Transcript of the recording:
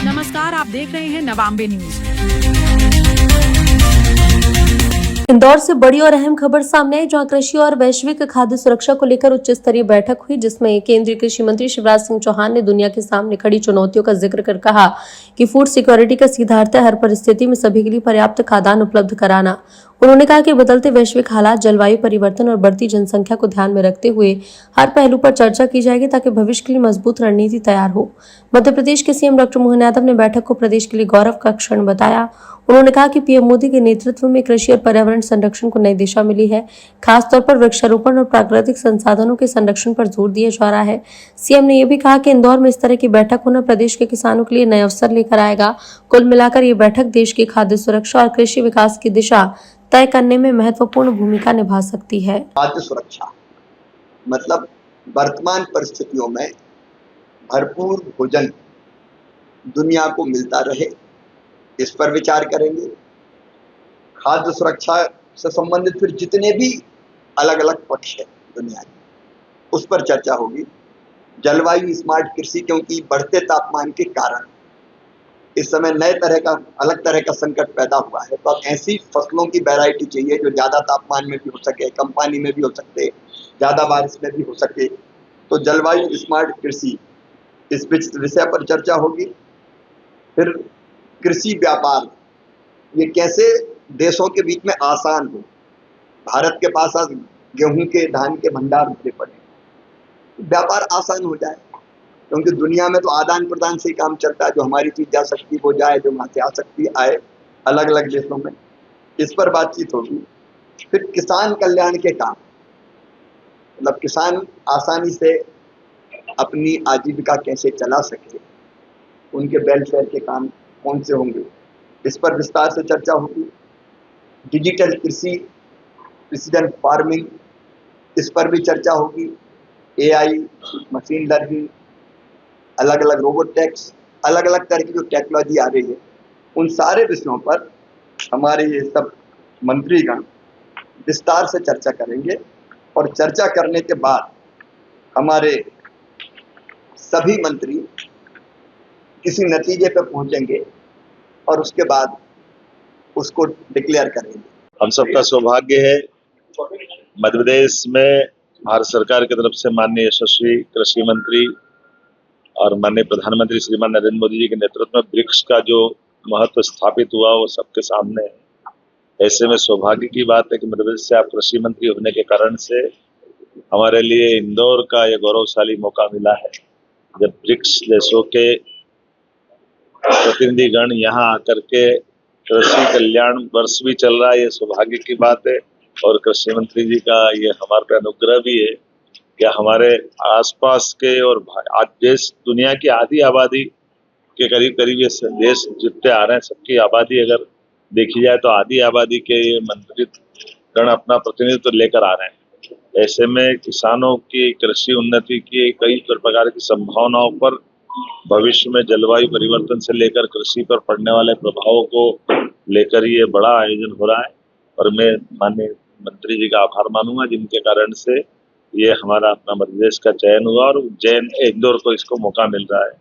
नमस्कार, आप देख रहे हैं नवांबे न्यूज। इंदौर से बड़ी और अहम खबर सामने आई, जहां कृषि और वैश्विक खाद्य सुरक्षा को लेकर उच्च स्तरीय बैठक हुई, जिसमें केंद्रीय कृषि मंत्री शिवराज सिंह चौहान ने दुनिया के सामने खड़ी चुनौतियों का जिक्र कर कहा कि फूड सिक्योरिटी का सीधा अर्थ है हर परिस्थिति में सभी के लिए पर्याप्त खाद्यान्न उपलब्ध कराना। उन्होंने कहा कि बदलते वैश्विक हालात, जलवायु परिवर्तन और बढ़ती जनसंख्या को ध्यान में रखते हुए हर पहलू पर चर्चा की जाएगी ताकि भविष्य के लिए मजबूत रणनीति तैयार हो। मध्य प्रदेश के सीएम डॉक्टर मोहन यादव ने बैठक को प्रदेश के लिए गौरव का क्षण बताया। उन्होंने कहा कि पीएम मोदी के नेतृत्व में कृषि और पर्यावरण संरक्षण को नई दिशा मिली है। खासतौर पर वृक्षारोपण और प्राकृतिक संसाधनों के संरक्षण पर जोर दिया जा रहा है। सीएम ने यह भी कहा कि इंदौर में इस तरह की बैठक होना प्रदेश के किसानों के लिए नए अवसर लेकर आएगा। कुल मिलाकर ये बैठक देश की खाद्य सुरक्षा और कृषि विकास की दिशा तय करने में महत्वपूर्ण भूमिका निभा सकती है। खाद्य सुरक्षा मतलब वर्तमान परिस्थितियों में भरपूर भोजन दुनिया को मिलता रहे, इस पर विचार करेंगे। खाद्य सुरक्षा से संबंधित फिर जितने भी अलग अलग पक्ष है दुनिया के, उस पर चर्चा होगी। जलवायु स्मार्ट कृषि, क्योंकि बढ़ते तापमान के कारण इस समय नए तरह का अलग तरह का संकट पैदा हुआ है, तो अब ऐसी फसलों की वैरायटी चाहिए जो ज़्यादा तापमान में भी हो सके, कम पानी में भी हो सकते, ज़्यादा बारिश में भी हो सके। तो जलवायु स्मार्ट कृषि इस विषय पर चर्चा होगी। फिर कृषि व्यापार, ये कैसे देशों के बीच में आसान हो। भारत के पास आज गेहूं के, धान के भंडार भरे पड़े, व्यापार आसान हो जाए, क्योंकि दुनिया में तो आदान प्रदान से ही काम चलता है। जो हमारी चीज जा सकती है वो जाए, जो वहां से आ सकती है आए, अलग अलग देशों में। इस पर बातचीत होगी। फिर किसान कल्याण के काम, मतलब किसान आसानी से अपनी आजीविका कैसे चला सके, उनके वेलफेयर के काम कौन से होंगे, इस पर विस्तार से चर्चा होगी। डिजिटल कृषि, प्रिसीजन फार्मिंग, इस पर भी चर्चा होगी। एआई, मशीन लर्निंग, अलग अलग रोबोटेक्स, अलग अलग तरह की जो टेक्नोलॉजी आ रही है, उन सारे विषयों पर हमारे ये सब मंत्रीगण विस्तार से चर्चा करेंगे। और चर्चा करने के बाद हमारे सभी मंत्री किसी नतीजे पर पहुंचेंगे और उसके बाद उसको डिक्लेयर करेंगे। हम सबका सौभाग्य है, मध्य प्रदेश में भारत सरकार की तरफ से माननीय यशस्वी कृषि मंत्री और माननीय प्रधानमंत्री श्रीमान नरेंद्र मोदी जी के नेतृत्व में वृक्ष का जो महत्व स्थापित हुआ वो सबके सामने है। ऐसे में सौभाग्य की बात है कि मध्य प्रदेश से आप कृषि मंत्री होने के कारण से हमारे लिए इंदौर का यह गौरवशाली मौका मिला है, जब ब्रिक्स देशों के प्रतिनिधिगण यहाँ आकर के कृषि कल्याण वर्ष भी चल रहा है, ये सौभाग्य की बात है। और कृषि मंत्री जी का ये हमारे पे अनुग्रह भी है कि हमारे आसपास के और आज देश दुनिया की आधी आबादी के करीब करीब ये देश जितने आ रहे हैं, सबकी आबादी अगर देखी जाए तो आधी आबादी के ये मंत्री गण अपना प्रतिनिधित्व लेकर आ रहे हैं। ऐसे में किसानों की कृषि उन्नति की कई प्रकार की संभावनाओं पर, भविष्य में जलवायु परिवर्तन से लेकर कृषि पर पड़ने वाले प्रभावों को लेकर ये बड़ा आयोजन हो रहा है। और मैं माननीय मंत्री जी का आभार मानूंगा जिनके कारण से ये हमारा अपना मध्य प्रदेश का चयन हुआ और उज्जैन इंदौर को इसको मौका मिल रहा है।